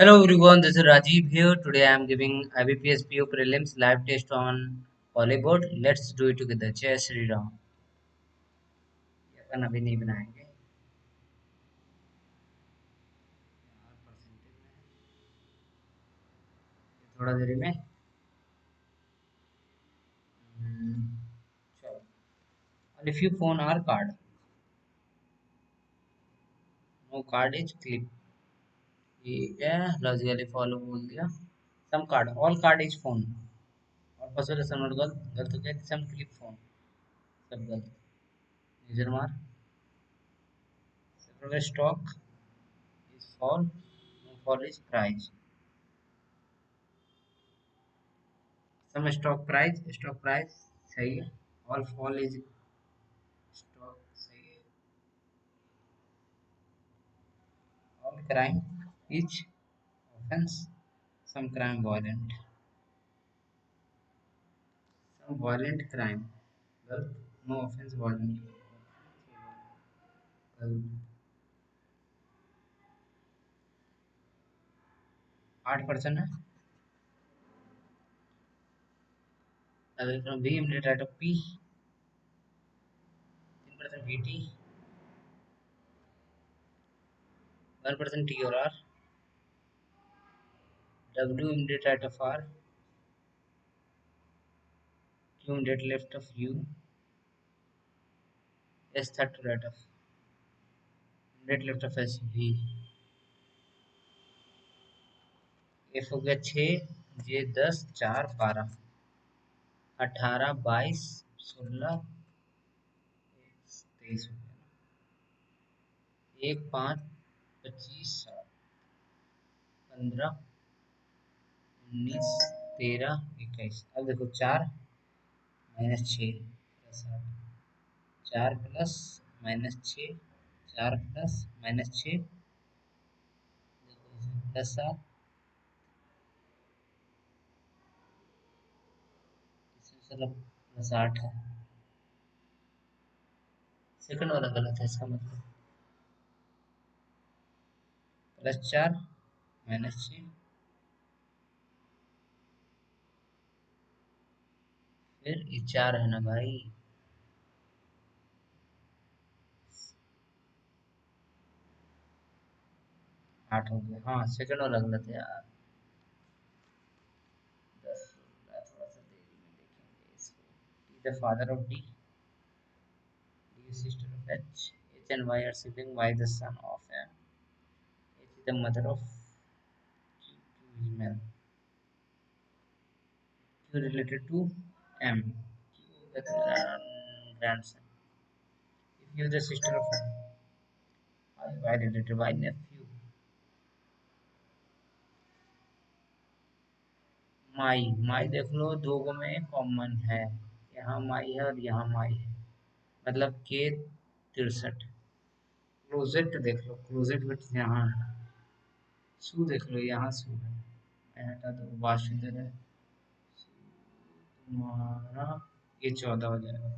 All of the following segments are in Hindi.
Hello everyone, this is Rajiv here. Today I am giving IBPS PO prelims live test on Polyboard. Let's do it together. जय श्री राम। ये अपन अभी नहीं बनाएंगे। यार परसेंटेज में ये थोड़ा देरी में। चलो। And if you phone our card, no card is clip. ये लॉजिकली फॉलो बोल दिया। Some card, all card is phone. और पासवर्ड सब नोट गलत गलत हो गया। Some clip phone सब गलत। यूजर मार। Separate stock is fall, no fall is price. Some stock price सही है। All fall is stock सही है। All crime is offense, some crime violent, some violent crime गलत, no offense violent गलत। 8% है। अगर from B immediate right of P 3% VT 1% T और R W immediate right of R Q immediate left of U S third to right of immediate left of S V F हो गया 6 J 10 4 12 18 22 16 23 एक 5 25 15 19 13 21 अब देखो 4 - 6 प्लस 8 4 प्लस -6 4 प्लस -6 प्लस 7 इसमें चलो प्लस 8 है। सेकंड वाला गलत है इसका मतलब +4 - 6 फिर ये 4 है ना भाई। 8 हो गया। हाँ सेकंड वाला गलत है यार। 10 थोड़ा सा देरी में देखेंगे इसको। T the father of D D sister of H H and Y are sibling Y the son of M H is the mother of Q, Q is male. Q related to M. Q the grandson. If you the sister of M, Y related by nephew. माई देख लो दो गो में कॉमन है। यहाँ माई है और यहाँ माई है। मतलब के 63। क्लोजेट देख लो क्लोजेट विथ यहाँ है। सू देख लो यहाँ सू है। मैं हटा दो वासुदेव है। तुम्हारा ये 14 हो जाएगा।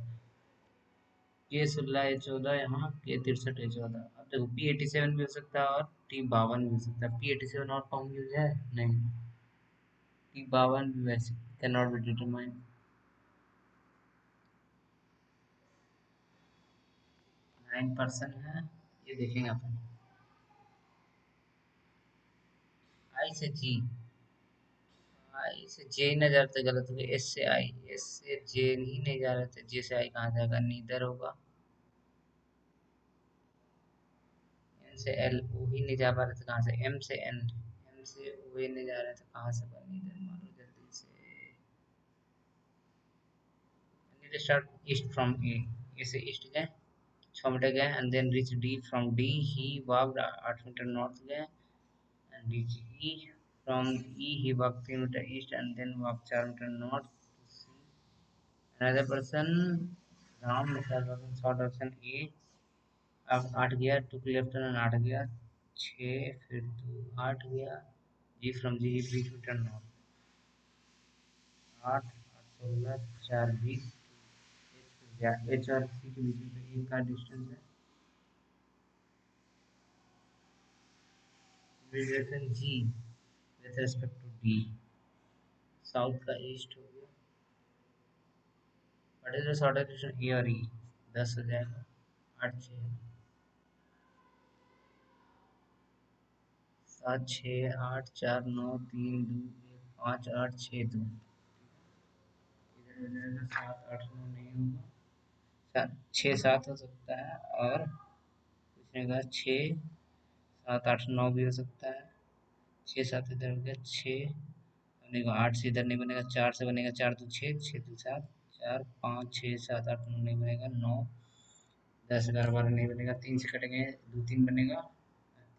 के 16 ए 14 यहाँ के 63 ए 14। अब देखो P87 भी हो सकता है और T52 भी हो सकता है। P87 और कॉमन यूज है नहीं। T52 भी वैसे कैन नॉट बी डिटरमाइन। 9% है। ये देखेंगे अपन। आई से जी आई से जे न जा रहे थे गलत हो गया। एस से आई एस से जे ही नहीं जा रहे थे। जे से आई कहाँ जाएगा नीदर होगा। एन से एल ओ ही नहीं जा पा रहे थे कहाँ से। एम से एन एम से ओ ही नहीं जा रहे थे कहाँ से बनी नीदर मारो जल्दी से। need to start east from A ऐसे ईस्ट गए 6 मीटर गए and then reach D from D he walked 8 metre north गए and reach E from E he walked 3 metre east and then walked 4 metre north to see another person Ram निकाल शॉर्ट ऑप्शन ए। अब 8 गया टू लेफ्ट टर्न 8 गया 6 फिर 2 8 गया जी फ्रॉम जी 20 मीटर नॉर्थ 8 8 16 4 20 या एच और सी के बीच में तो एक का डिस्टेंस है। Relation G with respect to D. South का ईस्ट हो गया। What is the shortest distance A और ई? 10 हो जाएगा। 8 6 7 6 8 4 9 3 2 1 5 8 6 2। इधर हो जाएगा 7 8 9 नहीं होगा। 6 7 हो सकता है, और पूछने का 6 7 8 9 भी हो सकता है। 6 7 इधर हो गया। 6 बनेगा। 8 से इधर नहीं बनेगा। 4 से बनेगा। 4 तो 6 6 तो 7 4 5 6 7 8 9 नहीं बनेगा। 9 10 11 12 नहीं बनेगा। 3 से कटेंगे। 2 3 बनेगा।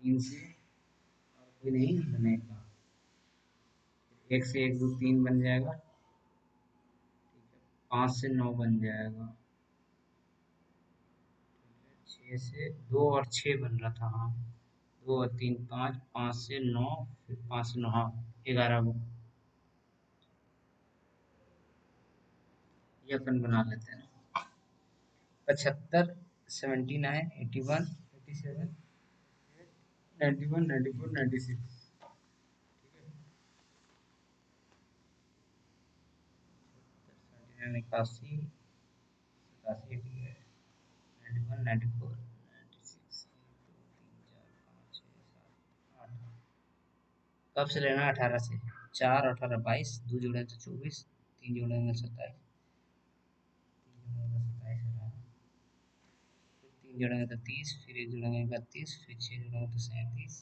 3 से और कोई नहीं बनेगा। 1 से 1 2 3 बन जाएगा। 5 से 9 बन जाएगा। 6 से 2 और 6 बन रहा था। हाँ, 2 और 3 5, 5 से 9, फिर 5 से 9, हाँ 11 को ये अपन बना लेते हैं। 75 79 81 87 91 94 96। ठीक है, 81 87 91 94 96। 1 2 3 4 5 6 7 8। कब से लेना? 18 से। 4 18 22, 2 जोड़े तो 24, 3 जोड़ेंगे 27, 3 जोड़ेंगे 27 18, फिर 3 जोड़ेंगे तो 30, फिर 1 जोड़ेंगे 31, फिर 6 जोड़ेंगे तो 37,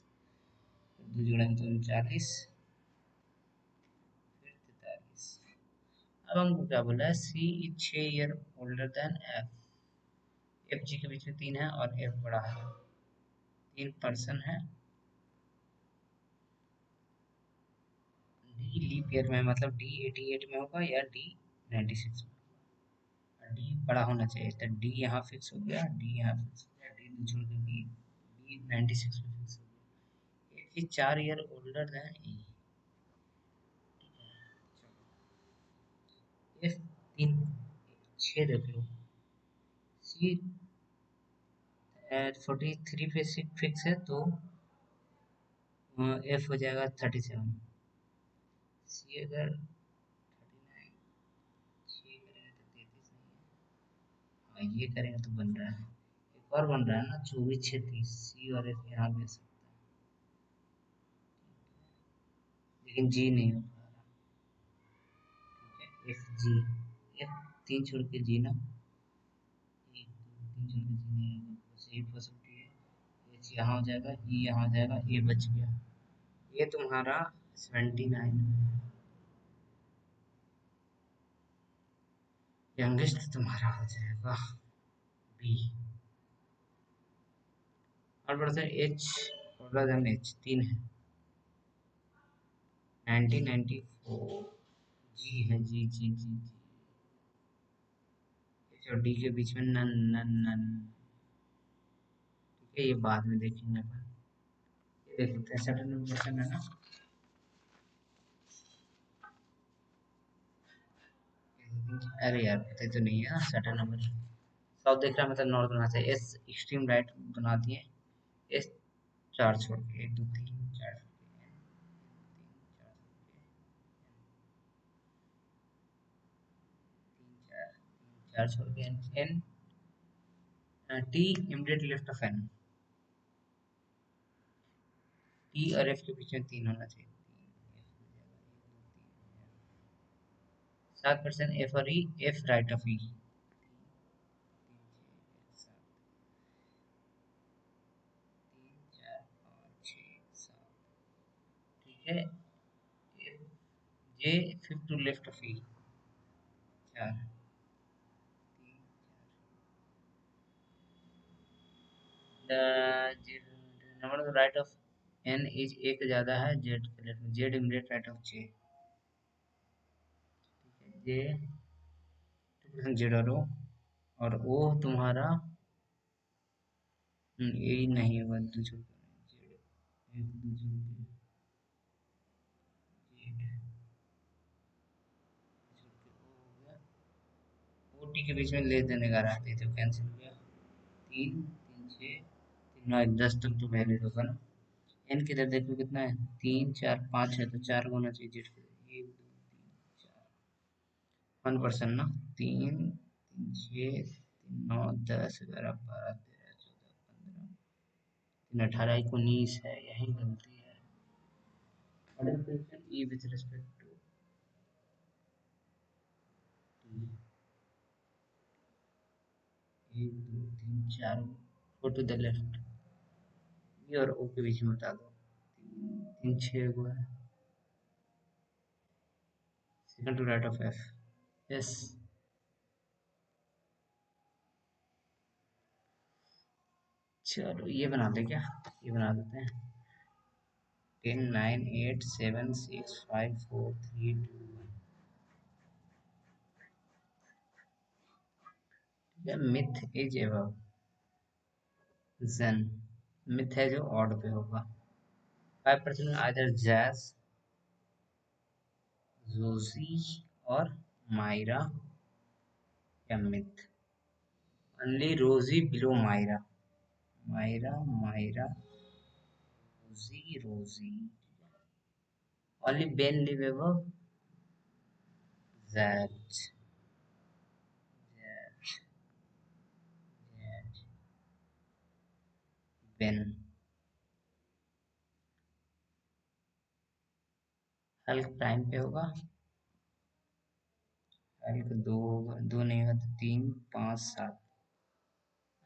फिर 2 जोड़ेंगे तो 39, फिर 43। अब हमको क्या बोला है? C is 6 year older than F. F G के बीच में 3 है और एफ बड़ा है। 3 पर्सन है। डी लीप ईयर में, मतलब डी 88 में होगा या डी 96 में। डी बड़ा होना चाहिए, तो डी यहाँ फिक्स हो गया, डी यहाँ फिक्स हो गया, डी दूसरों के डी डी 96 में फिक्स हो गया। F is 4 year older then E. F 3 6 देख लो। सी 43 पे फिक्स है, तो एफ हो जाएगा 37। सी अगर 39 6 करेंगे तो 33 नहीं है। हाँ, ये करेंगे तो बन रहा है। एक और बन रहा है ना, 24 6 30। सी और एफ यहाँ भी हो सकता है, लेकिन जी नहीं हो पा रहा। ठीक है, एफ जी। एफ 3 छोड़ के जी ना, 1 2 3 छोड़ के जी नहीं होगा, बस यही पॉसिबिलिटी है। एच यहाँ हो जाएगा, ई यहाँ हो जाएगा, ए बच गया। ये तुम्हारा 79। यंगेस्ट तुम्हारा हो जाएगा बी। और बढ़ते हैं एच ऑर्डर देन एच 3 है। 1994। जी है, जी जी जी जी। एच और डी के बीच में नन नन नन। ठीक है, ये बाद में देखेंगे अपन। ये देख लेते हैं, 7% है ना। अरे यार, पता तो नहीं है ना 7 नंबर। साउथ देख रहा है, मतलब नॉर्थ बना चाहिए। एस एक्सट्रीम राइट बना दिए। एस 4 छोड़ के 1 2 3 4 छोड़ के N 3 4 छोड़ के N 3 4 छोड़ के N N T immediate left of N. T और एफ के बीच में 3 होना चाहिए। 7% एफ और E. F right of E. 3 4 5 6 7। ठीक है, J 5 two left of E. 4 3 number right of N is एक ज्यादा है जेड के लेफ्ट में। Z immediate right of J. J 2% Z और ओ तुम्हारा ए नहीं होगा। दूसरे जेड एक दूसरे जेड ओ टी के बीच में ले देने का रहते तो कैंसिल हो गया। 3 3 6 3 9 10 तक तो वैलिड होगा ना। एन किधर देखो कितना है, 3 4 5 है, तो 4 को होना चाहिए जेड के। 1% ना, 3 3 6 9 10 11 12 13 14 15 3 18 19 है, यही गलती है। What is the question E with respect to T? 1 2 3 4, go to the left, ये और O के बीच में बता दो। 3 3 6 को है, second to right of F। Yes, चलो ये बना दे क्या, ये बना देते हैं। 10 9 8 7 6 5 4 3 2 1। Myth is above Jen, Myth है जो ऑड पे होगा। 5% आइदर जैज, जोजी और मायरा, या मिथ। ओनली रोजी बिलो मायरा, मायरा मायरा, रोजी रोजी। Only Ben live above jazz, jazz, jazz, Ben. Hulk prime पे होगा, हल्क दो होगा, दो नहीं होगा तो 3 5 7।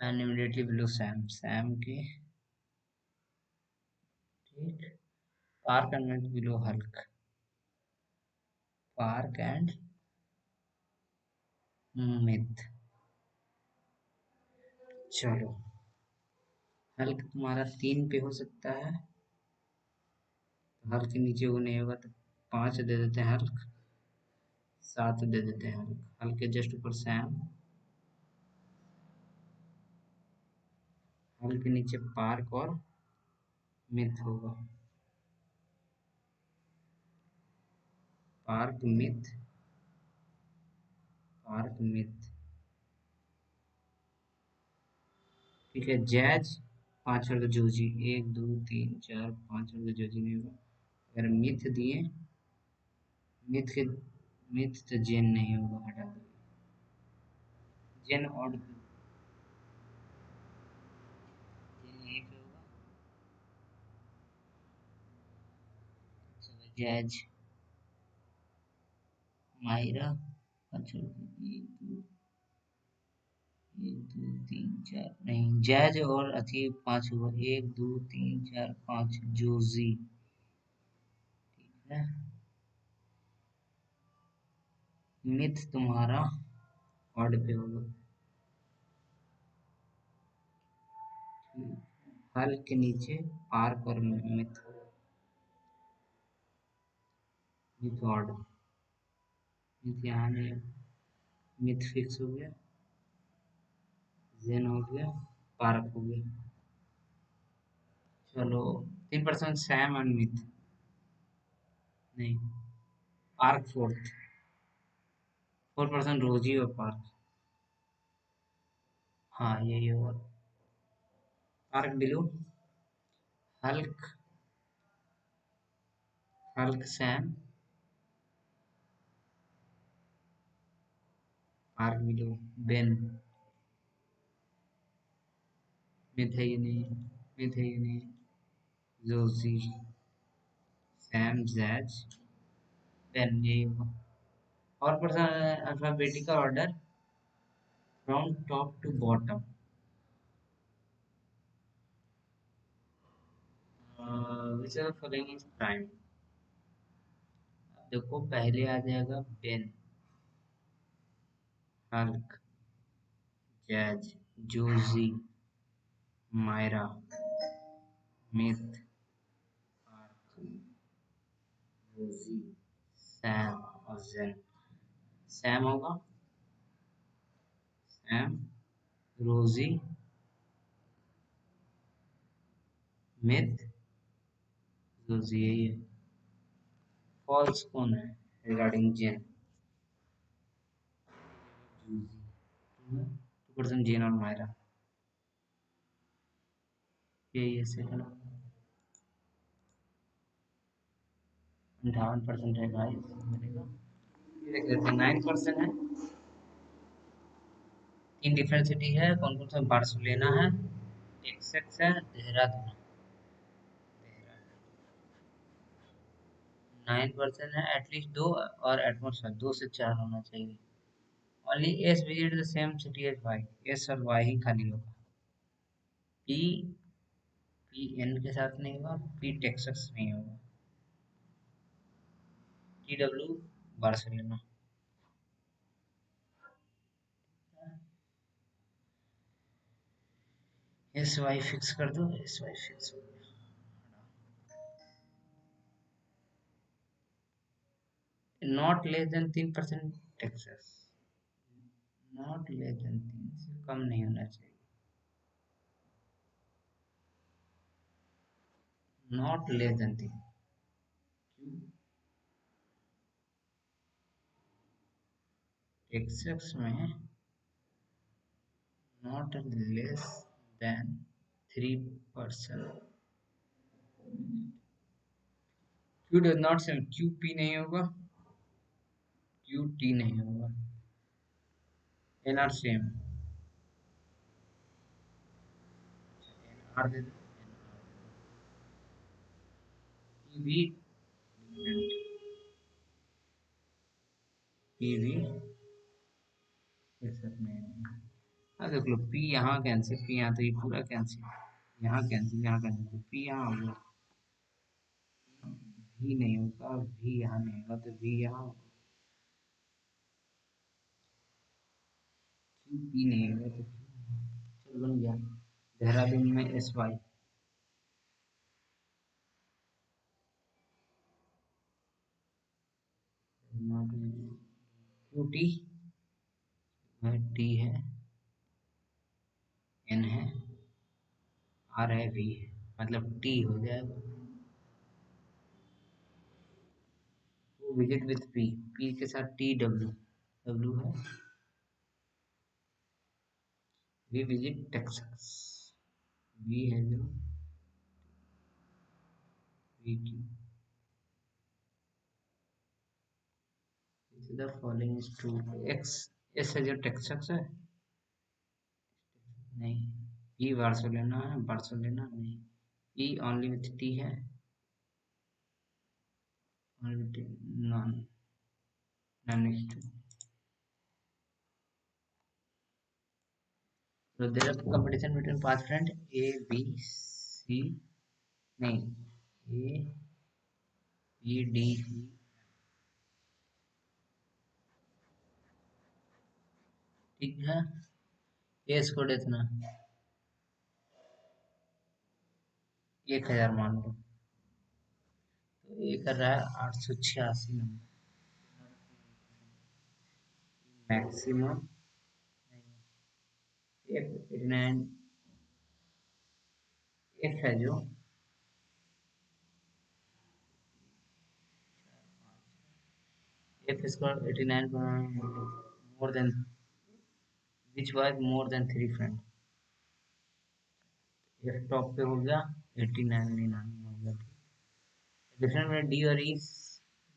And immediately below Sam, Sam के ठीक। Park and myth below Hulk, park and myth. चलो हल्क तुम्हारा 3 पे हो सकता है, हल्क के नीचे वो नहीं होगा तो 5 दे देते हैं हल्क, 7 दे देते हैं हल्क। हल्क के जस्ट ऊपर सैम, हल्क के नीचे पार्क और मिथ होगा, पार्क मिथ, पार्क मिथ। ठीक है, जैज 5 और जोजी, 1 2 3 4 5 और जोजी नहीं होगा। अगर मिथ दिए, मिथ के, मिथ तो जेन नहीं होगा, हटा दो। जेन और जेन यहीं पे होगा। जैज, मायरा, अच्छा 1 2 1 2 3 4 नहीं, जैज और अथी 5 हुआ, 1 2 3 4 5 जोजी। ठीक है, मिथ तुम्हारा ऑड पे होगा। हल के नीचे पार्क और मिथ, मिथ ऑड, मिथ यहाँ नहीं है, मिथ फिक्स हो गया, जेन हो गया, पार्क हो गया। चलो 3% सैम एंड मिथ, नहीं, पार्क फोर्थ, 4% रोजी और पार्क। हाँ यही होगा, park below Hulk, Hulk Sam, park below Ben. Myth है ये नहीं, मिथ है ये नहीं, जोजी, सैम, जैज, बेन, यही होगा। और person alphabetical order from top to bottom, which are following is prime. देखो पहले आ जाएगा Ben, Hulk, Jazz, Josie, Myra, Myth, Park, Rosie, Sam और जेन। सैम होगा, सैम, रोजी, मिथ, जोजी, यही है। फॉल्स कौन है रिगार्डिंग जेन, जोजी, 2% जेन और मायरा, यही है सेकंड। 58% है गाइस मिलेगा। ये देख लेते हैं 9% है। तीन डिफरेंट सिटी है, कौन कौन सा? बार्सिलोना है, टेक्सास है, देहरादून। 9% है, एटलीस्ट दो, और एटमोसफेयर 2 से 4 होना चाहिए। Only S visit the same city as Y, S और वाई ही खाली होगा। पी, पी एन के साथ नहीं होगा, पी टेक्सास नहीं होगा। T W Barcelona. S Y fix कर दो, एस वाई फिक्स हो गया। Not less than 3% Texas. Not less than 3 से कम नहीं होना चाहिए। Not less than 3। टेक्सास में not less than 3%। Q does not same, Q P नहीं होगा, क्यू टी नहीं होगा। N R same, N R दे दो, पी भी पी भी एक साथ में है। हाँ देख लो, पी यहाँ कैंसिल, पी यहाँ, तो ये पूरा कैंसिल, यहाँ कैंसिल, यहाँ कैंसिल, तो पी यहाँ हो गया। भी नहीं होगा, भी यहाँ नहीं होगा, तो भी यहाँ होगा। क्यू पी नहीं होगा, तो चल बन गया। देहरादून में एस वाई। क्यू टी में टी है, एन है, आर है, वी है, मतलब टी हो जाएगा। वो विजिट विथ पी, पी के साथ टी डब्ल्यू, डब्ल्यू है, वी विजिट टेक्सास, वी है जो we Q. The following is true. X, S है जो टेक्सास है, नहीं। ई बार्सिलोना है, बार्सिलोना नहीं। ई ओनली विथ टी है, only with T, non, non is true. So there is competition between path friend A, B, C, नहीं, A, B, D, E, ठीक है। ए स्कोर इतना 1000 मान लो, तो ए कर रहा है 886 नंबर मैक्सिमम। एफ 89, एफ है जो F score 89 more than, which was more than 3 friend. F top पे हो गया 89, 99 हो गया। डिफरेंस में डी और ई,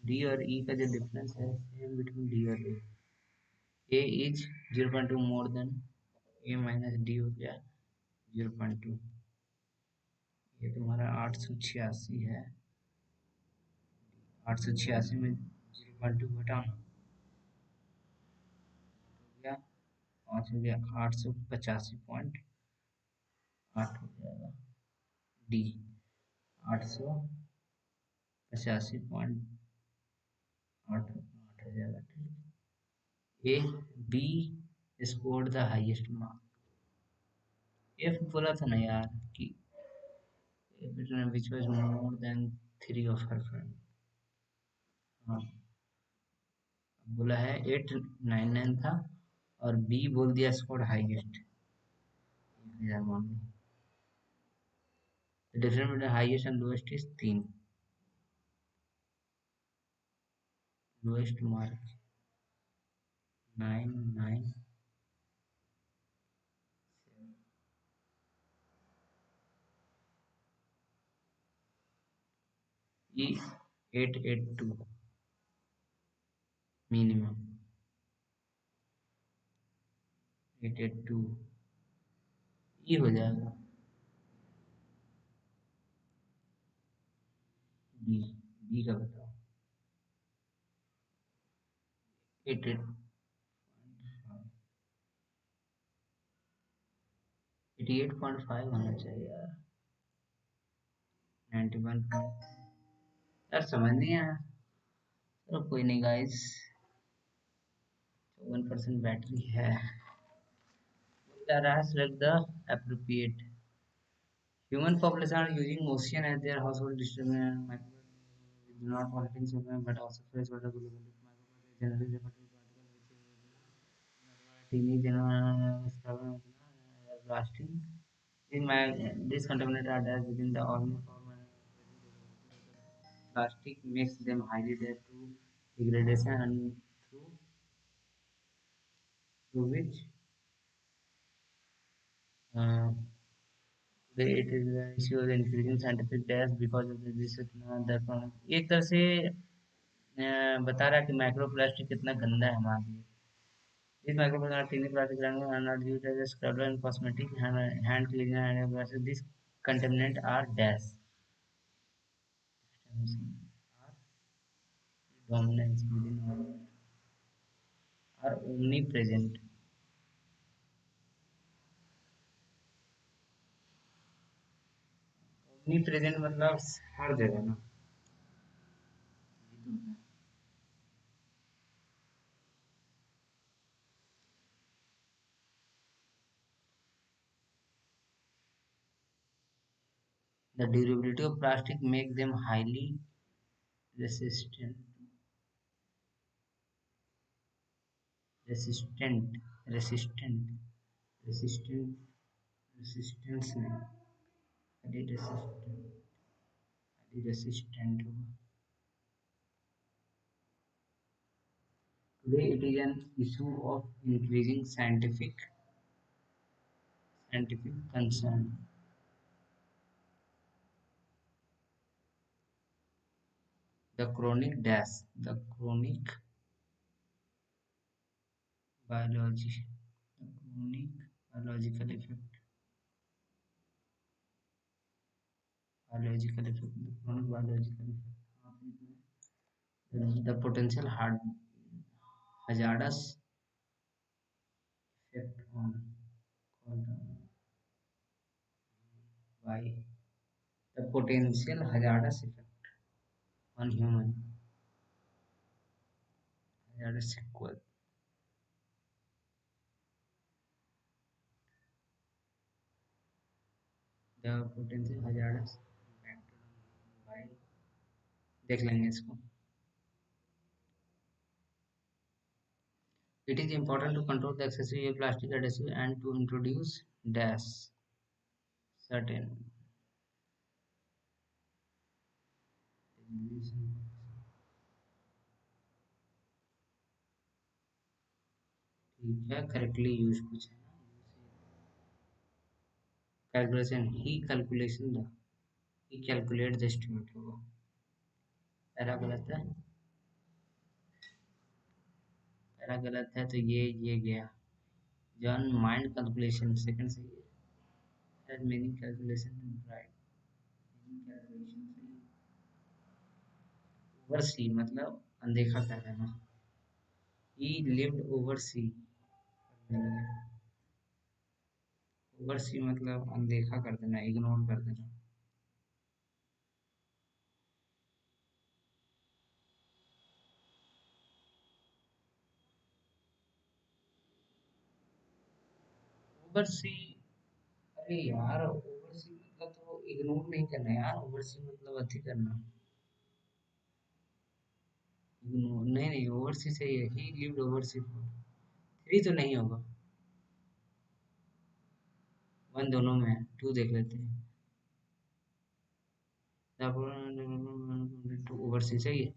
डी और ई का जो डिफरेंस है सेम बिटवीन डी और A is 0.2 more than A minus D हो गया 0.2। ये तुम्हारा 886 है, 886 में 0.2 घटाना हो गया 5 हो गया, 885.8 हो जाएगा। डी 885.8 हो जाएगा, ठीक। A, B scored the highest mark. F बोला था ना यार कि which was more than 3 of her friend. हाँ, बोला है 899 था, और बी बोल दिया स्कोर हाईएस्ट 1000 मान। Difference between highest and lowest is 3। Lowest mark 997। E 882 minimum, 882 ई हो जाएगा। डी, डी का बताओ। 88.5 होना चाहिए यार। 91 यार समझ नहीं आया। चलो कोई नहीं गाइस, 54% बैटरी है। बता रहा है select the appropriate human population are using ocean as their household disturbance. Do not only human but also freshwater global generally refer to particle which tiny blasting. These contaminants are there within the almost plastic makes them highly adapted to degradation and through which uh, it is the issue of increasing scientific death because of this एक तरह से बता रहा है कि माइक्रोप्लास्टिक कितना गंदा है हमारे लिए। These microplastic are tiny plastic granules and are used as a scrubber and cosmetic, hand cleaner and brushes. These contaminants are dash are dominant within are omnipresent. Omnipresent मतलब हर जगह ना। The durability of plastic makes them highly resistant, resistant, resistant, resistant, resistance नहीं, highly resistant, highly resistant होगा। Today it is an issue of increasing scientific concern. The chronic biology, the chronic biological effect, the chronic biological effect, the potential hazardous effect on called by the potential hazardous effect on human hazardous sequel. The potential hazardous impact by देख लेंगे इसको। It is important to control the excessive plastic adhesive and to introduce dash certain ठीक है करेक्टली यूज कुछ है calculation he calculation he calculate the estimate होगा। पहला गलत है, पहला गलत है तो ये गया। जॉन माइंड कैलकुलेशन सेकंड सही है। Meaning calculation right, meaning calculation सही। ओवरसी मतलब अनदेखा कर देना। ही लिव्ड ओवरसी, ओवरसी मतलब अनदेखा कर देना, इग्नोर कर देना। ओवरसी, अरे यार ओवरसी मतलब तो इग्नोर नहीं करना यार, ओवरसी मतलब अति करना। इग्नोर नहीं नहीं, ओवरसी सही है। ही लिव्ड ओवरसी, थ्री तो नहीं होगा, वन दोनों में है, टू देख लेते हैं। ओवरसी सही है।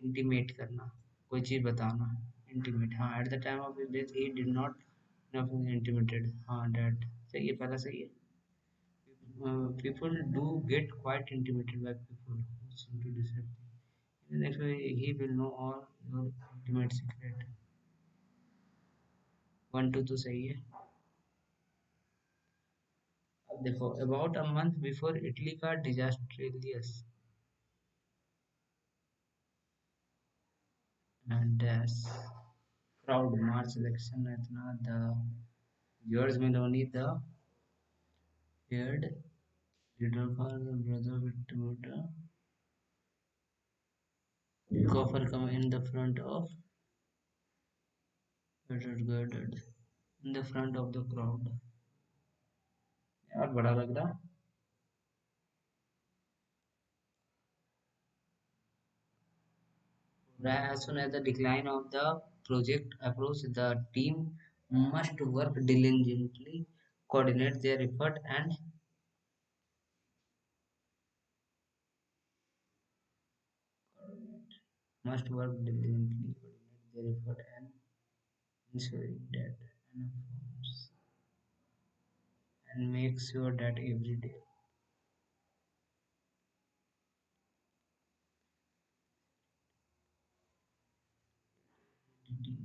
इंटीमेट करना, कोई चीज बताना। इंटीमेट, हाँ at the time of his death he did not intimated, हाँ डेट सही है, पहला सही है। people do get quite intimidated by people who seem to disrupt them. In the next way, he will know all your intimate secret. One, two तो सही है. अब देखो about a month before Italy का disastrous and crowd march election इतना the George Meloni the feared leader for the brother Victor Coffer come in the front of girded in the front of the crowd. यार बड़ा लग रहा. As soon as the decline of the project approaches, the team must work diligently, coordinate their effort, and must work diligently, coordinate their effort, and ensuring that enough funds and make sure that every day the team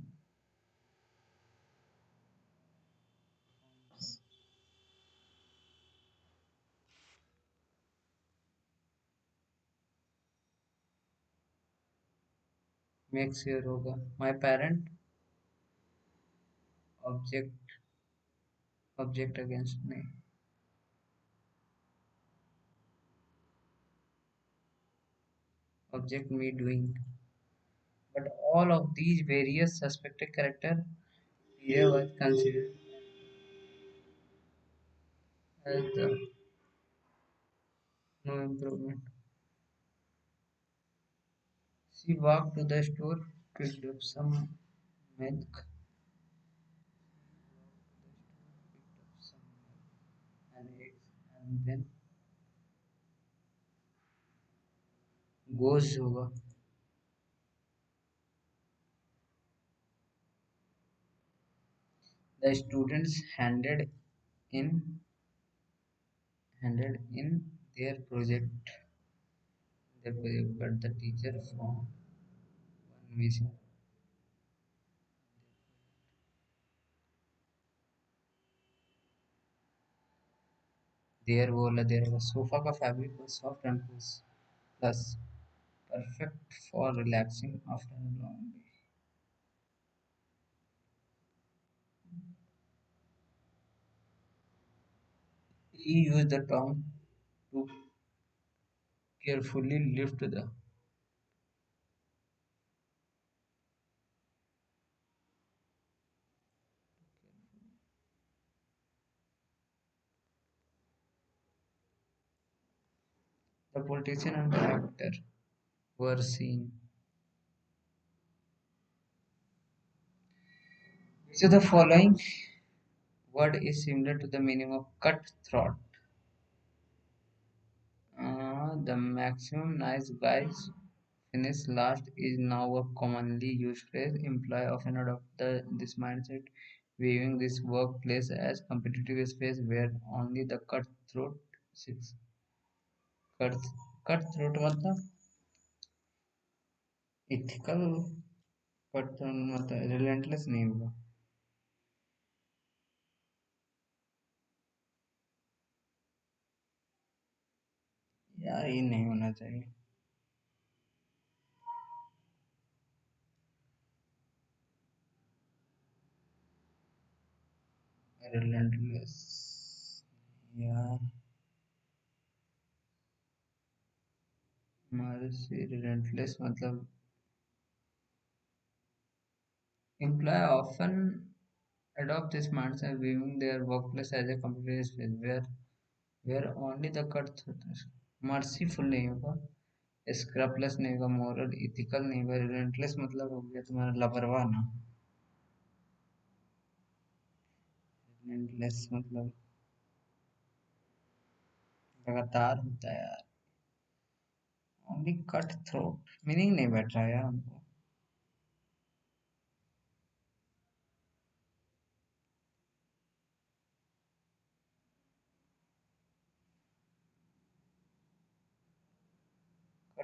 makes sure होगा. My parent object against me. Object me doing. But all of these various suspected character here was considered as the no improvement. She walked to the store, picked up some milk, and eggs, and then goes over. The students in handed in their project. But the teacher found one missing. There was sofa का fabric was soft and plus perfect for relaxing after a long day. He used the tongue to carefully lift the politician and the actor were seen. So the following word is similar to the meaning of cutthroat. The maximum nice guys finish last is now a commonly used phrase. Employee often adopt this mindset, viewing this workplace as competitive space where only the cutthroat sits. Cut, cutthroat मतलब ethical, मतलब relentless नहीं होगा. यार ये नहीं होना चाहिए. Relentless यार हमारे से relentless मतलब employee often adopt this mindset, viewing their workplace as a competitive space where only the cutthroat is. Merciful नहीं होगा, scrupulous नहीं होगा, moral, ethical नहीं होगा, relentless मतलब हो गया तुम्हारा लापरवाह ना. relentless मतलब लगातार होता है यार. only cutthroat मीनिंग नहीं बैठ रहा है यार हमको.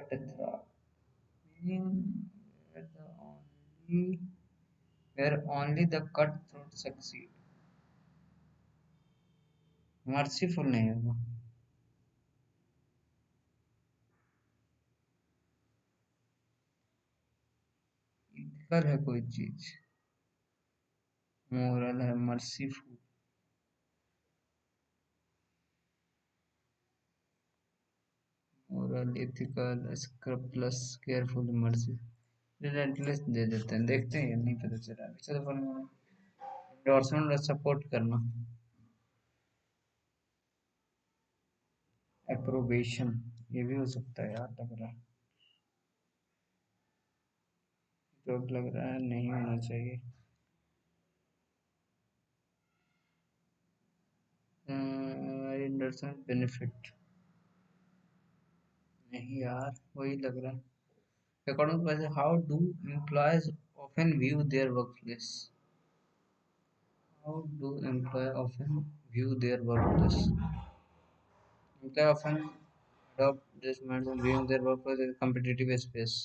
Katatra, meaning only where only the cutthroat succeed. Merciful नहीं होगा. इथिकल है कोई चीज. मोरल है merciful. Moral ethical scrupulous careful mercy. Relentless दे देते हैं, देखते हैं, नहीं पता चला. एंडोर्समेंट और सपोर्ट करना. अप्रोबेशन, ये भी हो सकता है यार, लग रहा है. जो लग रहा है नहीं होना चाहिए. एंडोर्समेंट बेनिफिट, नहीं यार वही लग रहा है. According to how do employees often view their workplace. How do employees often view their workplace? Employees often adopt this mindset of viewing their workplace as a competitive space.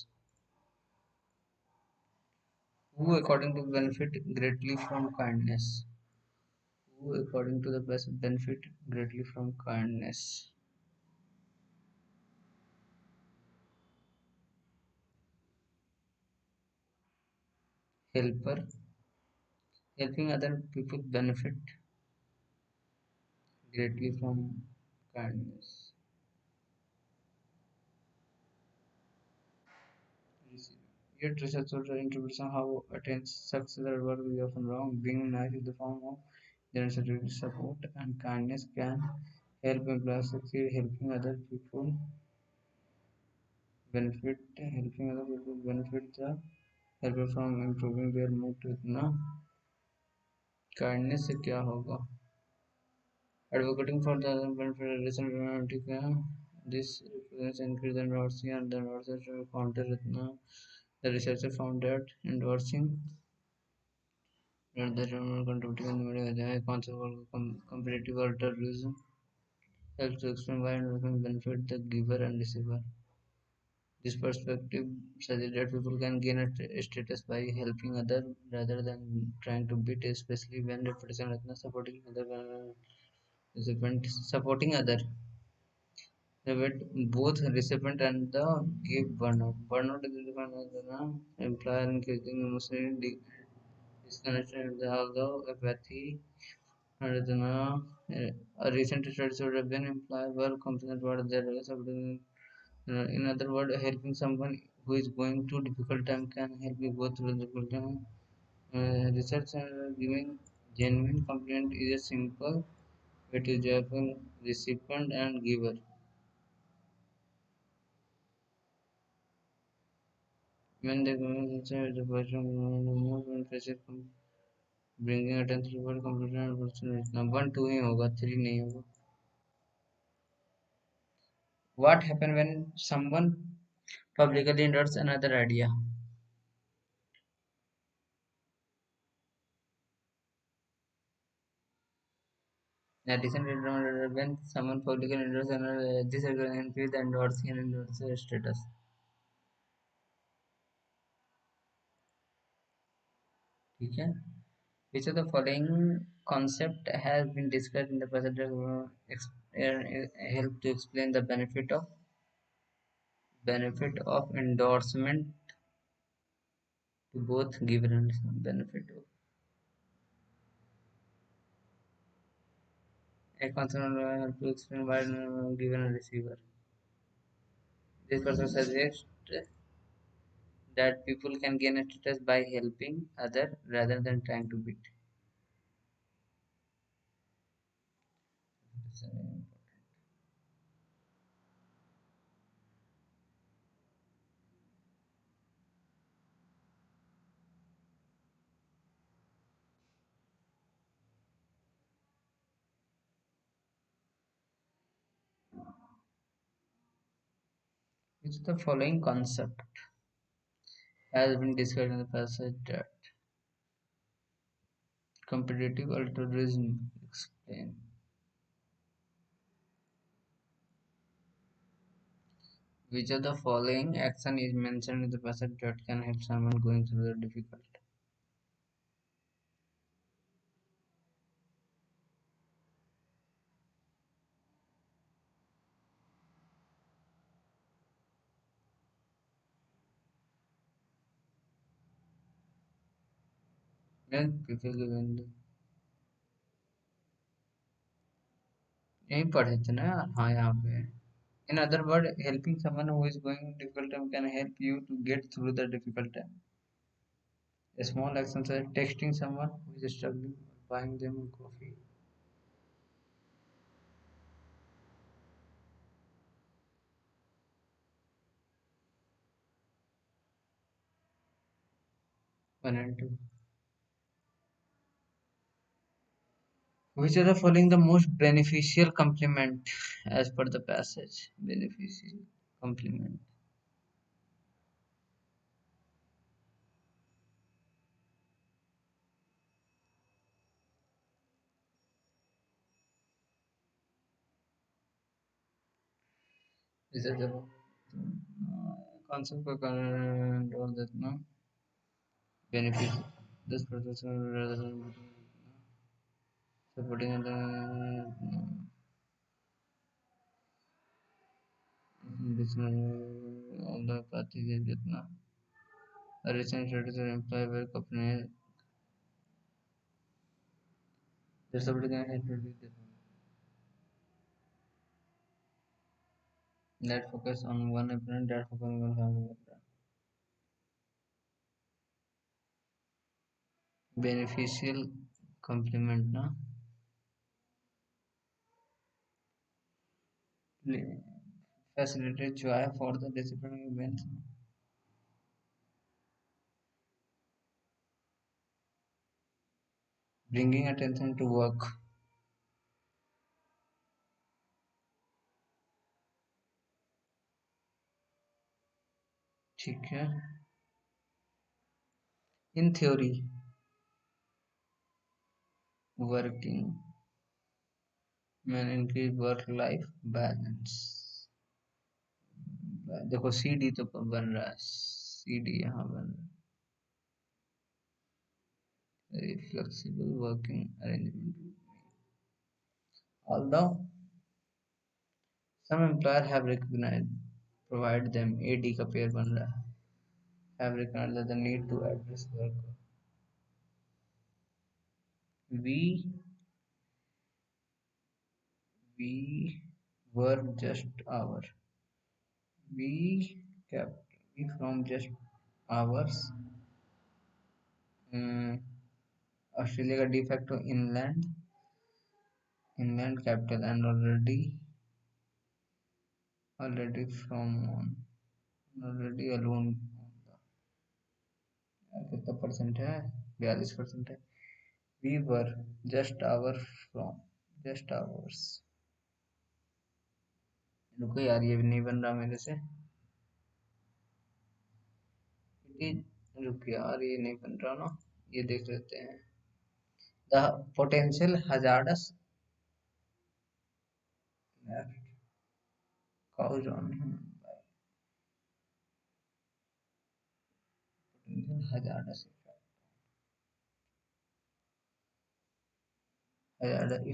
Who, according to benefit greatly from kindness? Who, according to the person, benefit greatly from kindness? Helper, helping other people benefit greatly from kindness. Yet research also interprets how attain success at work is often wrong. Being nice in the form of generosity, support, and kindness can help employees succeed. Helping other people benefit the helper from improving their mood. तो इतना kindness से क्या होगा? Advocating for the other benefit recent romantic this represents increase in endorsing and the endorsers counter इतना. The researcher found that endorsing the contributing in the media concept of competitive altruism helps to explain why endorsement benefit the giver and receiver. This perspective suggests that people can gain a status by helping others rather than trying to beat, especially when reputation is supporting other recipient supporting other. Both recipient and the give burnout. Burnout is defined as an employer increasing emotionally disconnection and although apathy and a recent study showed that when employees were competent about their subordinate. In other words, helping someone who is going through difficult time can help you go through difficult time. Research giving genuine compliment is a simple way to joyful recipient and giver. When they communicate the person move and pressure bringing attention to what complete and personal. Now 1 2 ही होगा, 3 नहीं होगा. What happen when someone publicly endorses another idea? Recently, when someone publicly endorses another, this will increase the endorsing and endorser status. ठीक है. Which of the following concept has been described in the present help to explain the benefit of endorsement to both giver and benefit of a concept help to explain why giver and receiver. This person suggests that people can gain a status by helping other rather than trying to beat. Which of the following concept has been described in the passage that competitive altruism explain. Which of the following action is mentioned in the passage that can help someone going through the difficult? People given यही पढ़े थे ना यार, हाँ यहाँ पे है। In other words, helping someone who is going difficult time can help you to get through the difficult time. A small action such as texting someone who is struggling, buying them coffee. One and two. Which of the following the most beneficial compliment as per the passage? Beneficial compliment. Is it the concept of current or that no benefit? This process rather than supporting the all the parties is जितना a recent study to imply where company there's somebody can help reduce that focus on one apparent that focus on one family beneficial complement na facilitate joy for the disciplinary events bringing attention to work ठीक है in theory working man increase work life balance देखो सी डी तो बन रहा है सी डी यहाँ बन रहा है flexible working arrangement although some employer have recognized provide them AD का पेयर बन रहा है have recognized that the need to address work we we were just our we kept we from just ours Australia का de facto inland capital and already from on already alone कितना परसेंट है 42% है we were just our from just ours रुको यार ये भी नहीं बन रहा मेरे से रुक यार ये नहीं बन रहा ना ये देख लेते हैं the potential hazardous caused on him potential hazardous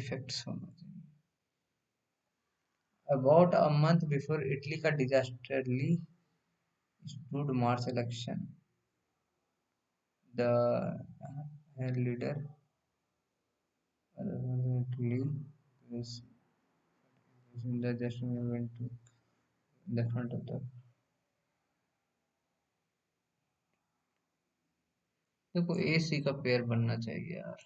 effects होना चाहिए about a month before Italy का disastrously stood March election the leader Italy is the just went to the front of the देखो ए सी का पेयर बनना चाहिए यार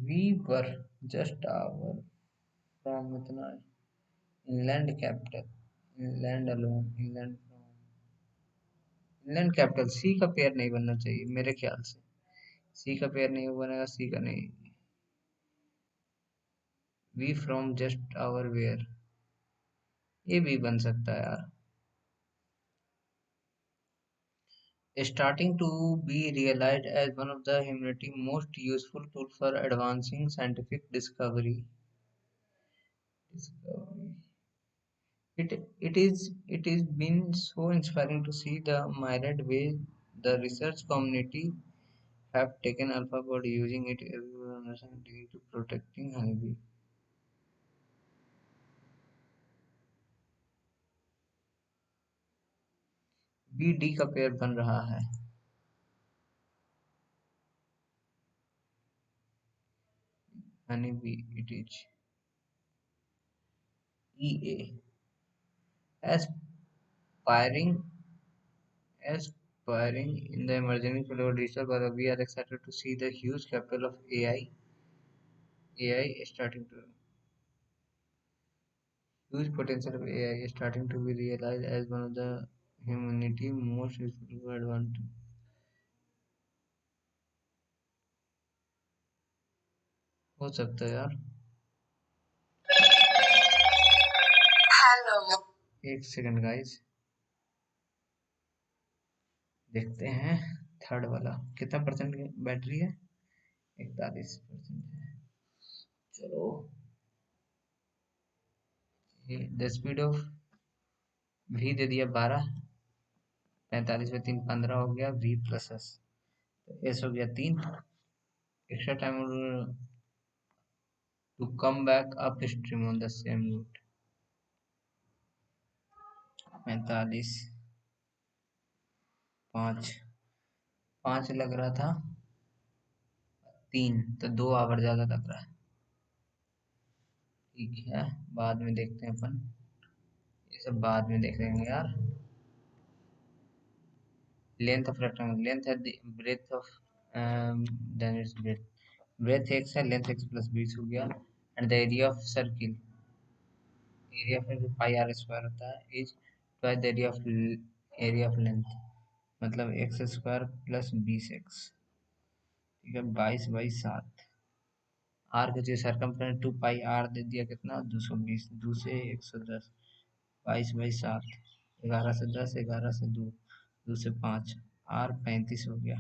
we were just our from इतना inland capital inland alone inland capital सी का पेयर नहीं बनना चाहिए मेरे ख्याल से सी का पेयर नहीं बनेगा सी का नहीं we from just our where ये भी बन सकता है यार starting to be realized as one of the humanity most useful tool for advancing scientific discovery Discovery. It is been so inspiring to see the myriad way the research community have taken AlphaGo using it to protecting honeybee. B D का पेयर बन रहा है. Honeybee it is EA aspiring aspiring in the emerging field of digital but we are excited to see the huge capital of AI starting to huge potential of AI is starting to be realized as one of the humanity most useful advantage. हो सकता है यार. एक सेकंड गाइस. देखते हैं. थर्ड वाला कितना परसेंट बैटरी है. 41% है. चलो. द स्पीड ऑफ वी दे दिया 12. 45 में 3 15 हो गया. V plus S. तो एस हो गया 3. Extra time to come back upstream on the same route. 45 5 5 लग रहा था. 3 तो 2 आवर ज्यादा लग रहा है. ठीक है. बाद में देखते हैं अपन. ये सब बाद में देख लेंगे यार. लेंथ ऑफ रेक्टेंगल लेंथ है breadth of then it's breadth x है. लेंथ x प्लस 20 हो गया. And the area of circle area फिर पाई आर स्क्वायर होता है is twice the area of length मतलब एक्स स्क्वायर प्लस 20x. ठीक है. 22/7. आर का जो सरकमफ्रेंस 2 पाई आर दे दिया कितना 220. 2 से 110. 22/7. 11 से 10. 11 से 2. 2 से 5. आर 35 हो गया.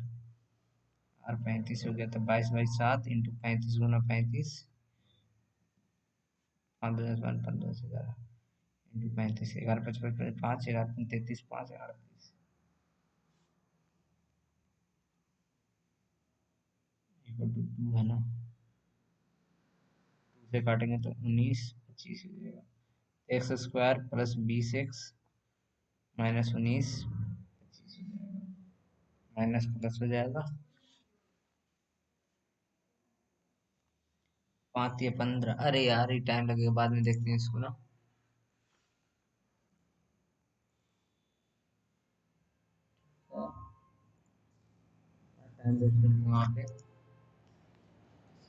आर 35 हो गया तो 22/7 इंटू 35 गुना 35. 5 10 15 11 इंटू 35. 11 5 5 11 33 5 38. इक्वल टू 2 है ना. 2 से काटेंगे तो 19 25 हो जाएगा. X square plus 20x minus 19 25 हो जाएगा. माइनस प्लस हो जाएगा. 5 या 15. अरे यार ये टाइम लगेगा. बाद में देखते हैं इसको ना. टाइम देखते हैं वहाँ पे.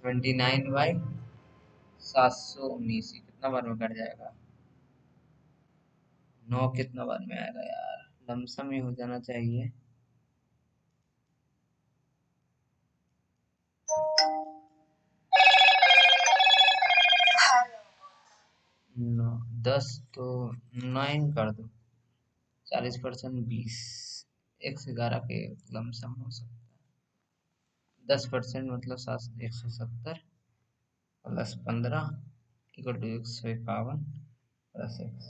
29/719 कितना बार में कट जाएगा. 9 कितना बार में आएगा यार. लमसम ही हो जाना चाहिए. 9 10 तो 9 कर दो. 40% 20. 111 के लमसम हो सकता है. 10% मतलब 170 plus 15 equal to 151 plus X.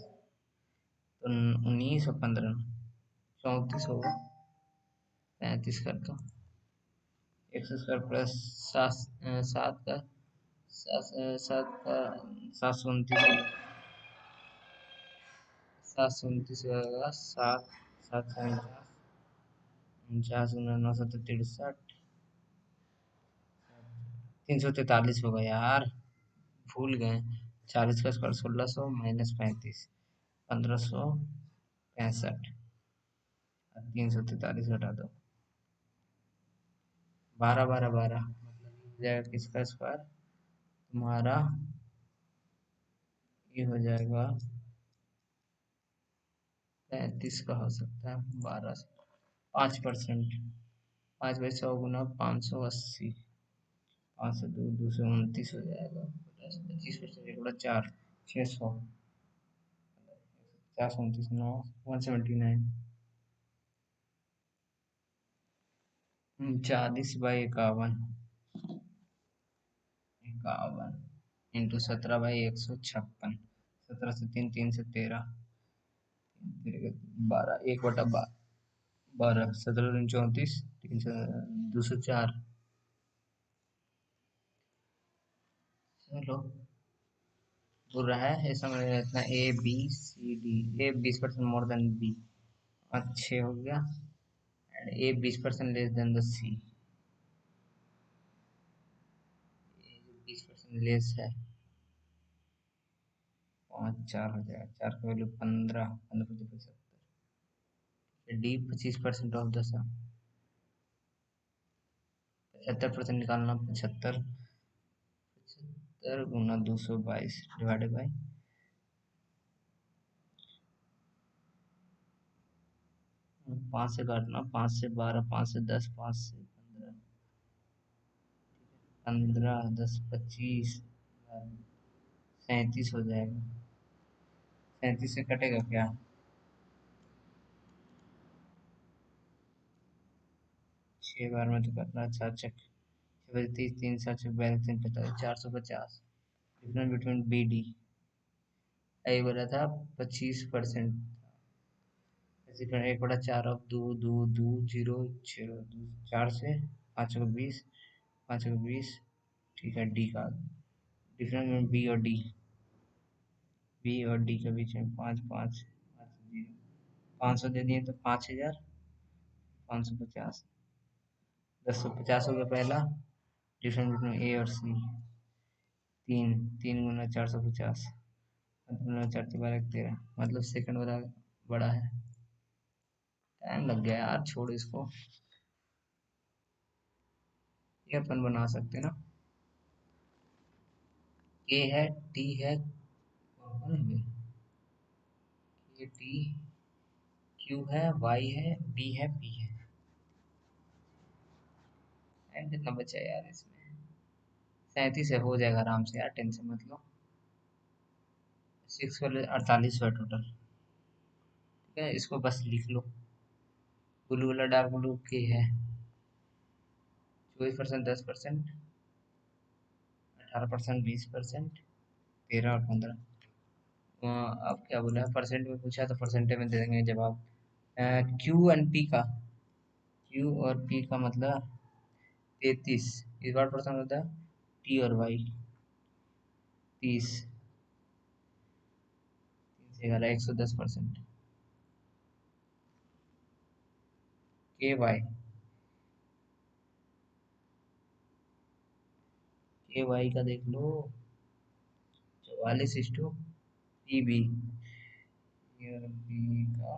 तो 19 और 15 34 होगा. 35 कर दो. एक्स स्क्वायर प्लस 7 का 7 का 729 होगा. 7 7 से 49 49 गुना 9 7 63. 343 होगा यार. भूल गए. 40 का स्क्वायर 1600 माइनस 35 1565. 343 घटा दो. 12 12 12 मतलब ये हो जाएगा किसका स्क्वायर. तुम्हारा ये हो जाएगा 35 का हो सकता है. 12 से 5%. 5/100 गुना 580. 5 से 2 229 हो जाएगा. 25% 1 बटा 4 600. 429 9 179. 40/51. 51 इंटू 17/156। 17 से 3, 3 से 13, 12, 1/12, 17 दूनी 34, 204। चलो, बोल रहा है ऐसा में इतना ABCD, A 20% more than B, 6 हो गया। And A 20% less than the C, 20% less है, 5 4 हो जाएगा, 4 का वैल्यू 15, 15 D 25% ऑफ द सम, 75% निकालना, 75, 75 गुना 222 डिवाइडेड बाई 5 से काटना, 5 से 12, 5 से 10, 5 से 15, 15, 10, 25, 37 हो जाएगा। 37 से कटेगा क्या? 6 बार में तो करना, 4 चक 30, 3 7 42, 3 50, 450। डिफरेंस बिटवीन BD, आई बोला था 25%, ऐसे कर 1/4 ऑफ 2 2 2 0 0 4 से 5 को 20, 5 को 20। ठीक है, डी का डिफरेंस में बी और डी के बीच में 5 5 5 0, 500 दे दिए तो 5000, 550, 1050 हो गया पहला। डिफरेंस बिटवीन ए और सी, 3 3 गुना 450, 4 13, मतलब सेकंड वाला बड़ा है। टाइम लग गया यार, छोड़ इसको, ये अपन बना सकते हैं ना। ए है, टी है, कौन है ये? टी, क्यू है, वाई है, बी है, पी है। टाइम कितना बचा है यार इसमें? 37 से हो जाएगा आराम से यार, टेंशन मत लो। 6 वाले 48 हुआ टोटल। ठीक है, इसको बस लिख लो। ब्लू वाला डार्क ब्लू के है 24%, 10%, 18%, 20%, 13 और 15। अब क्या बोला है, परसेंट में पूछा तो परसेंटेज में दे देंगे जवाब। क्यू एंड पी का, क्यू और पी का मतलब 33, इस बार परसेंट होता है। टी और वाई 30, 3 से 11, 110%। के वाई का देख लो, 44:पी बी, और बी का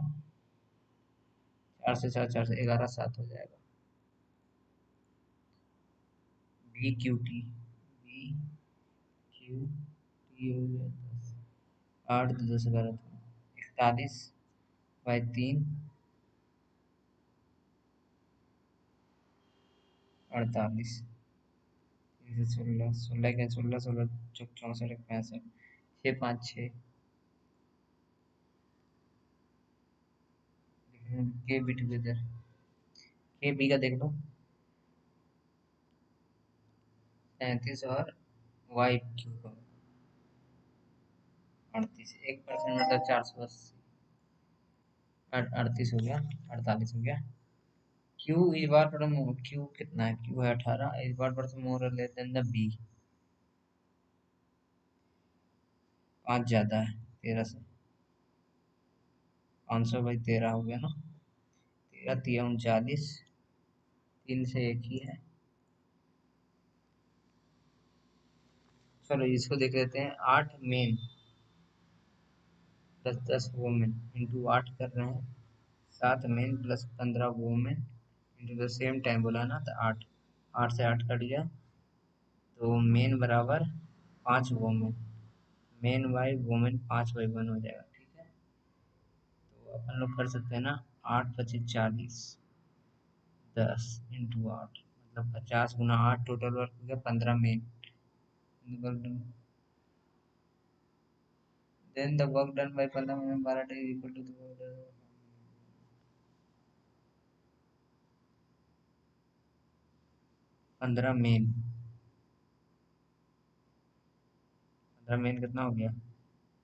4 से 4, 4 से 11, 7 हो जाएगा। बी क्यू टी हो गया 10, 8 तो 10 11 था, 41/3, 48, 16 16 के 16 16 64 65, 6 5 6। के बी टुगेदर, के बी का देख लो, 37, और वाई क्यू का 38, 1% मतलब 480, 38 हो गया, 48 हो गया। क्यू इस बार पर क्यू कितना है? क्यू है 18, इस बार पर more less than the B, 5 ज्यादा है 13 से, 500/13 हो गया ना। 13 3 39, 3 से एक ही है। चलो इसको देख लेते हैं। 8 मेन प्लस 10 वोमेन इंटू 8 कर रहे हैं, 7 main plus 15 women into the same time बोला ना, तो 8, 8 से 8 कट गया, तो मेन बराबर 5 वोमेन, मेन बाई वोमेन 5/1 हो जाएगा। ठीक है, तो अपन लोग कर सकते हैं ना, 8 25 40, 10 इंटू 8 मतलब 50 गुना 8, टोटल वर्क हो गया 15 main. Then the work done by 15 mm barat is equal to the work done 15 main, पंद्रह में कितना हो गया?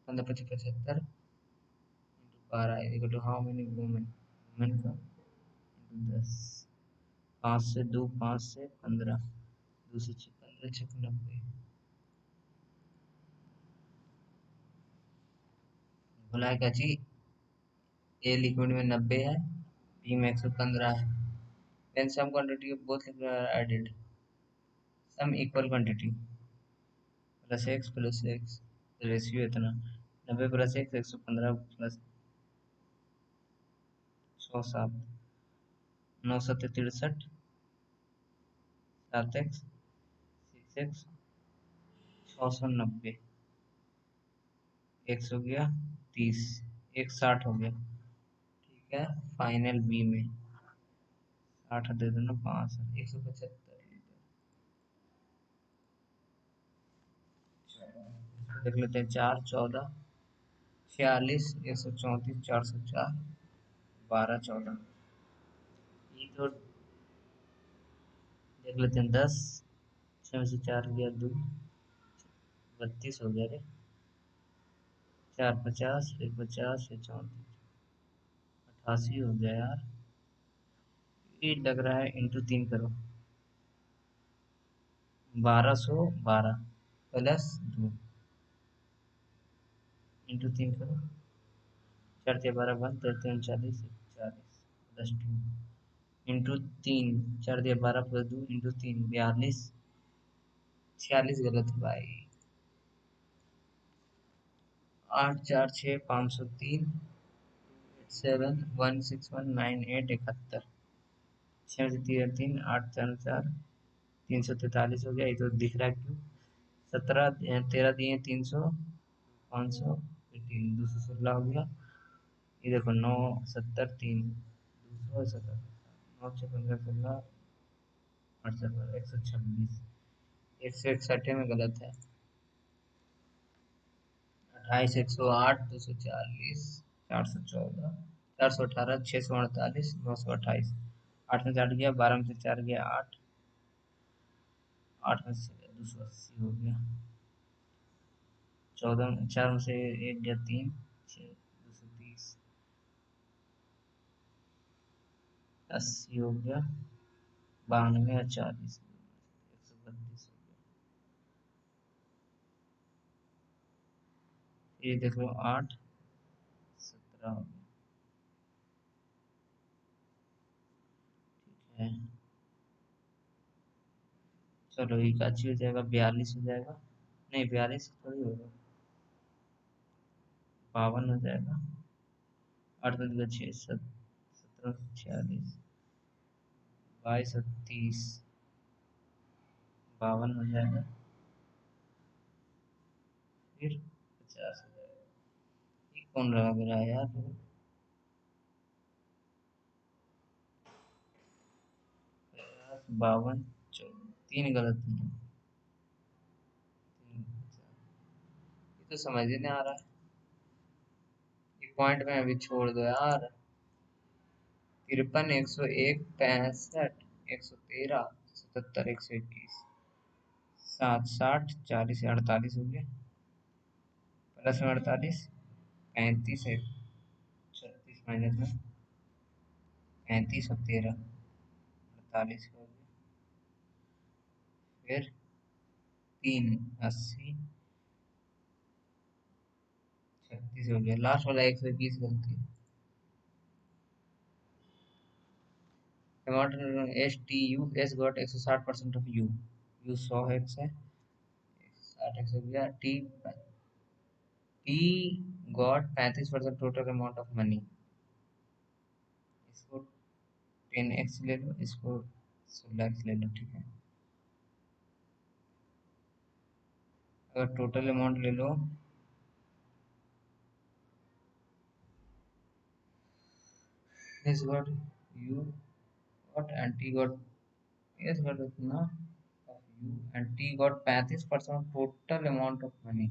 पंद्रह पच्चीस पचहत्तर इंटू बारह equal to how many women, women का इंटू दस। पाँच से दो, पाँच से पंद्रह, दो से छः, पंद्रह छः नब्बे। बोला है क्या जी? ए लिक्विड में नब्बे है, बी में 115 है। When some quantity of both liquid are added, some equal quantity plus x, ratio इतना, नब्बे प्लस एक्स 115 प्लस सौ सात, नौ सत्तर तिरसठ, सात एक्स, सिक्स एक्स, 690, एक्स हो गया 30, एक 60 हो गया। ठीक है, फाइनल बी में 60 दे देना, 5 175 लीटर। देख लेते हैं, 4 14 46 134 404 12 14। ये तो देख लेते हैं, 10, 6 में से 4 गया 2, 32 हो गया रे। 4 50, फिर 50, फिर 34, 88 हो गया यार। ये लग रहा है इंटू 3 करो, 1212 प्लस 2 इंटू 3 करो, 4 3 12 1 3 3 40 40 प्लस 2 इंटू 3, 4 दिया 12 प्लस 2 इंटू 3 42, 46 गलत है भाई। 8 4 6 503 7 16198 71, छः से तीन तीन, आठ चार चार, 343 हो गया। ये तो दिख रहा है क्यों? 17 13 दिए 300, 500, फिर तीन 216 हो गया। ये देखो 9 70 3 217, 9 6 15 16 8 7 126, 161 में गलत है। 28 108 240 414 418 648 928, 8 में से 8 गया, 12 में से 4 गया 8, 8 में से 280 हो गया। 14 में 4 में से 1 गया 3, 6 230, 80 हो गया। 92 या 40, 132 हो गया। ये देख लो 8 17 हो गया। ठीक है, चलो एक अच्छी हो जाएगा, 42 हो जाएगा। नहीं 42 थोड़ी होगा, 52 हो जाएगा। 8 का 6 17 46, 22 30, 52 हो जाएगा। फिर 50 हो जाएगा। ये कौन लग रहा है यार? 50 52 तीन गलत है। ये तो समझ ही नहीं आ रहा है। एक पॉइंट में अभी छोड़ दो यार। 53 101 65 113 77 121, 7 60 40 48 हो गया। प्लस में 48, 35 है, 36 माइनस में 35 और 13 48 हो गया। फिर 3 80 36 हो गया। लास्ट वाला 121 गलती। टमाटर S T U S got 160% of you, you 100 x है, 160 एक्स हो गया। T T got 35% total amount of money. इसको 10x ले लो, इसको 16x ले लो। ठीक है, अगर टोटल अमाउंट ले लो, S got U got and T got, S got इतना of U and T got 35% total amount of money.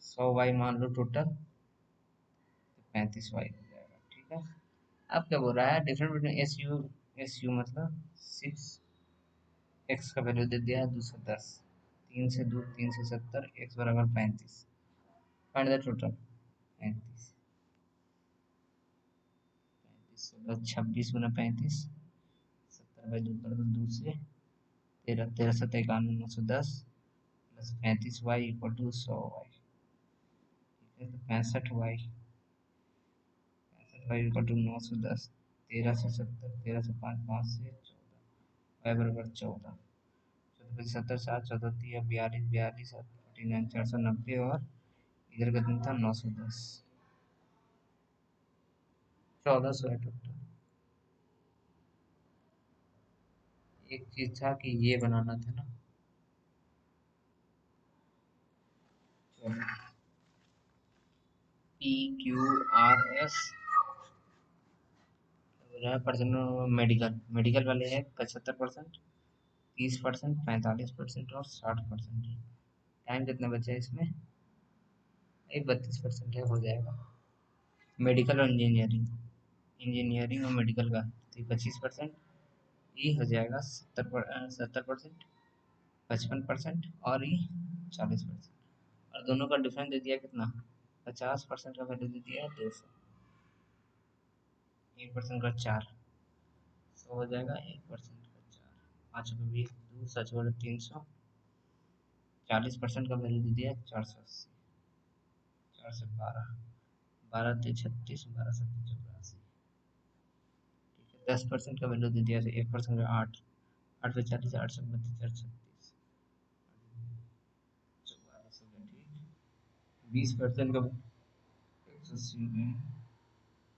100 y मान लो टोटल, तो 35 y हो जाएगा। ठीक है, अब क्या बोल रहा है? डिफरेंस बिटवीन एस यू मतलब 6 एक्स का वैल्यू दे दिया है 210, 3 से एक्स बराबर 35। Find the total. 35, 26 गुना 35, 70/2 कर दो 2 से, 13 13 7 91 910 plus 35y equal to 100y। ठीक है, तो 65y, 65y इक्वल टू 910, 13 से 70, 13 से 5, 5 से 14, y बराबर 14। 14 × 70 60, 14 42, 42 49, 490 और इधर कितना था 910, 1400 है टोटल। एक चीज था कि ये बनाना था ना। P Q R S percent. Medical, medical वाले हैं 75%, 30%, 45% और 60%। टाइम कितना बचा है इसमें? एक 32% है, हो जाएगा। मेडिकल और इंजीनियरिंग, इंजीनियरिंग और मेडिकल का तो 25%, ये हो जाएगा 70%, 55% और ये 40%। और दोनों का डिफरेंस दे दिया कितना? 50% का वैल्यू दे दिया है 200, 1% का 4, 100 हो जाएगा। 1% का 4, 5 रुपये 20, 300। 40% का वैल्यू दे दिया 480, 4 से 12, 12 × 3 = 36, 12 × 7 = 84। ठीक है, 10% का वैल्यू दे दिया, 1% का 8, 8 से 40, 8 से 32, 36, 44 हो गया। ठीक, 20% का 180 हो गए,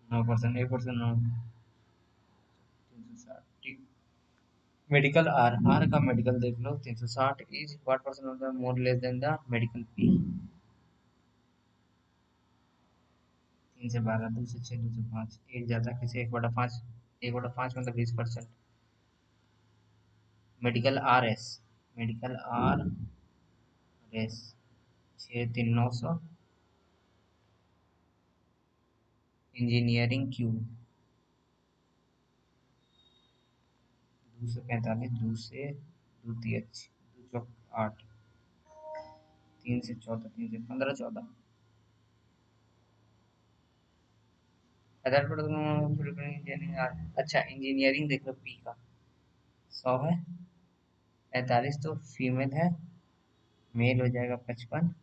9%, 1% 9, 360। ठीक, मेडिकल आर, आर का मेडिकल देख लो 360 is what percent of the more less than the medical P. 3 से 12, 2 से 6, 2 से 5, एक ज्यादा किसी 1/5, 1/5 मतलब 20%। Medical R S, medical R S 6 3 900, engineering Q 2 से 45, 2 से 2 2 8, 3 से 14, 3 से 15 14। इंजीनियरिंग, अच्छा इंजीनियरिंग देख लो पी का 100 है, 45 तो फीमेल है, मेल हो जाएगा 55।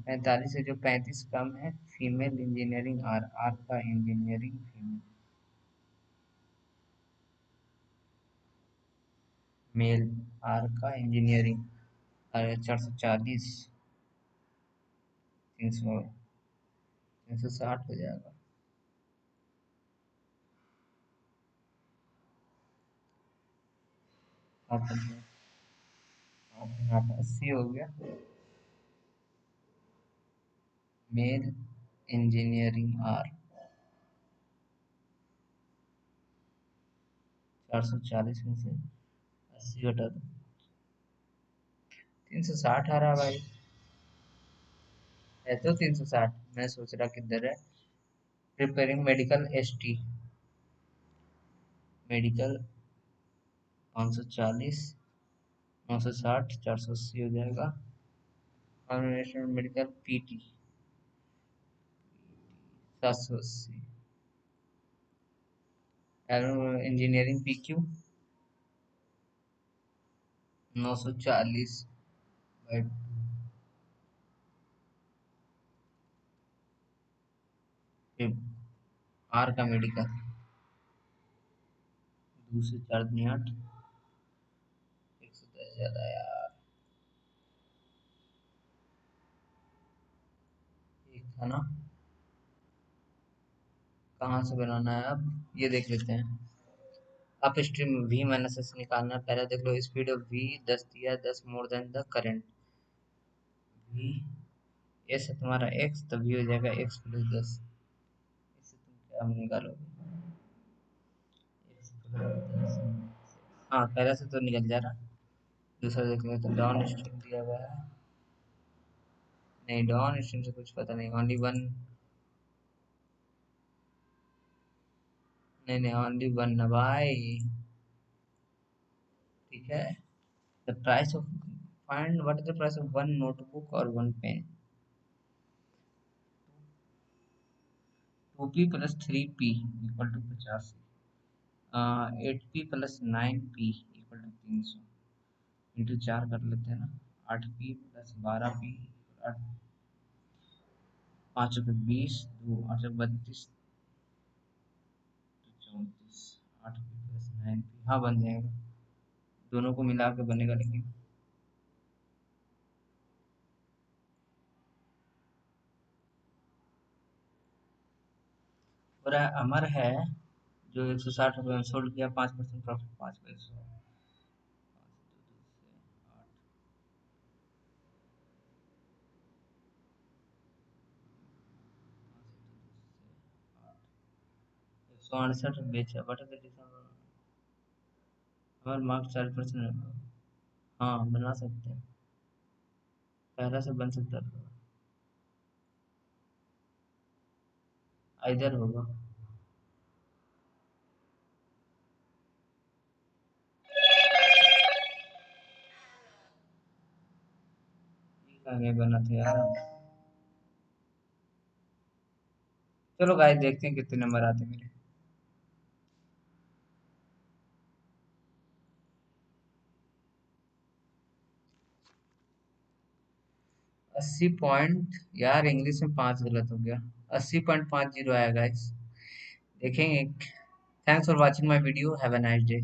45 से जो 35 कम है, फीमेल इंजीनियरिंग आर, आर का इंजीनियरिंग फीमेल, मेल आर का इंजीनियरिंग 440, 300, 360 हो जाएगा। आप 80 हो गया। मेल इंजीनियरिंग आर 440 में से 80 घटा दो, 360 आ रहा भाई। है तो 360, मैं सोच रहा किधर है। Preparing medical S T, medical 540, 960, 480 हो जाएगा। और medical PT 780, engineering P Q 940/2, R का मेडिकल 2 से 4 दूनी 8, 110 ज्यादा यार। एक था ना, कहाँ से बनाना है अब ये देख लेते हैं। Upstream V minus S निकालना है। पहले देख लो स्पीड ऑफ वी 10 दिया, 10 more than the current. V S है तुम्हारा एक्स, तो वी हो जाएगा एक्स प्लस 10। इससे तुम क्या निकालोगे? एक्स प्लस 10, हाँ पहले से तो निकल जा रहा। दूसरा देख लेते तो डाउन स्ट्रीम दिया हुआ है, नहीं डाउन स्ट्रीम से कुछ पता नहीं, ओनली वन, नहीं नहीं ओनली वन ना भाई। ठीक है। The price of find what is the price of one notebook और one pen. 2p plus 3p equal to 50। 8p plus 9p equal to 300 into 4 कर लेते हैं ना। 8p प्लस 12p, 5 रुपये 20, 2 8 32, 34, 8p प्लस 9p, हाँ बन जाएगा। दोनों को मिला के बनेगा लेकिन। और अमर है जो 160 रुपये में सोल्ड किया, 5% प्रॉफिट, 5 पैसे। एक सौ अड़सठ बेचा, बट हमारे मार्क्स 40%। हाँ बना सकते हैं, पहला से बन सकता था। इधर होगा। आगे बना था यार। चलो गाइस देखते हैं कितने नंबर आते हैं मेरे। 80 पॉइंट, यार इंग्लिश में 5 गलत हो गया। 80.50 आया गाइस, देखेंगे। Thanks for watching my video, have a nice day.